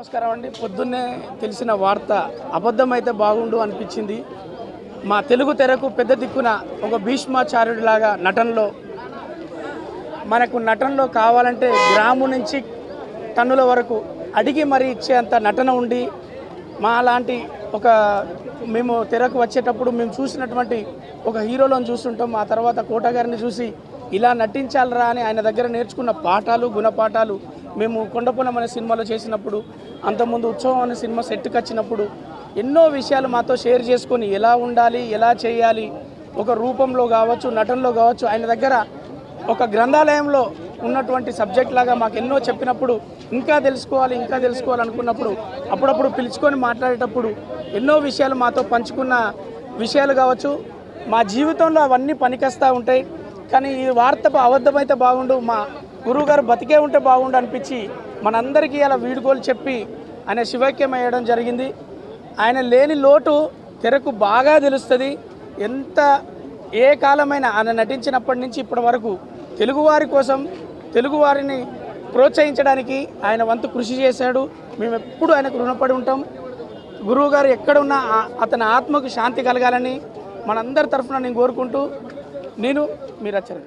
నమస్కారం అండి. పొద్దున్నే తెలిసిన వార్త అబద్ధమైతే బాగుండు అనిపించింది. మా తెలుగు తెరకు పెద్ద దిక్కున ఒక భీష్మాచార్యుడిలాగా నటనలో కావాలంటే గ్రాము నుంచి టన్నుల వరకు అడిగి మరీ ఇచ్చేంత నటన ఉండి మా లాంటి మేము తెరకు వచ్చేటప్పుడు మేము చూసినటువంటి ఒక హీరోలను చూస్తుంటాం. ఆ తర్వాత కోట గారిని చూసి ఇలా నటించాలరా అని ఆయన దగ్గర నేర్చుకున్న పాఠాలు గుణపాఠాలు మేము కొండపురం అనే సినిమాలో చేసినప్పుడు, అంతకుముందు ఉత్సవం అనే సినిమా సెట్కి వచ్చినప్పుడు ఎన్నో విషయాలు మాతో షేర్ చేసుకొని ఎలా ఉండాలి, ఎలా చేయాలి, ఒక రూపంలో కావచ్చు, నటనలో కావచ్చు, ఆయన దగ్గర ఒక గ్రంథాలయంలో ఉన్నటువంటి సబ్జెక్ట్ లాగా మాకు ఎన్నో చెప్పినప్పుడు ఇంకా తెలుసుకోవాలి అనుకున్నప్పుడు అప్పుడప్పుడు పిలుచుకొని మాట్లాడేటప్పుడు ఎన్నో విషయాలు మాతో పంచుకున్న విషయాలు కావచ్చు. మా జీవితంలో అవన్నీ పనికొస్తూ ఉంటాయి. కానీ ఈ వార్త అబద్ధమైతే బాగుండు, మా గురువుగారు బతికే ఉంటే బాగుండు అనిపించి మనందరికీ అలా వీడుకోలు చెప్పి ఆయన శివైక్యం అయ్యడం జరిగింది. ఆయన లేని లోటు తెరకు బాగా తెలుస్తుంది. ఏ కాలమైనా ఆయన నటించినప్పటి నుంచి ఇప్పటి వరకు తెలుగువారి కోసం, తెలుగువారిని ప్రోత్సహించడానికి ఆయన వంతు కృషి చేశాడు. మేము ఎప్పుడు ఆయనకు రుణపడి ఉంటాం. గురువుగారు ఎక్కడున్నా అతని ఆత్మకు శాంతి కలగాలని మనందరి తరఫున నేను కోరుకుంటూ మీరు వచ్చారు.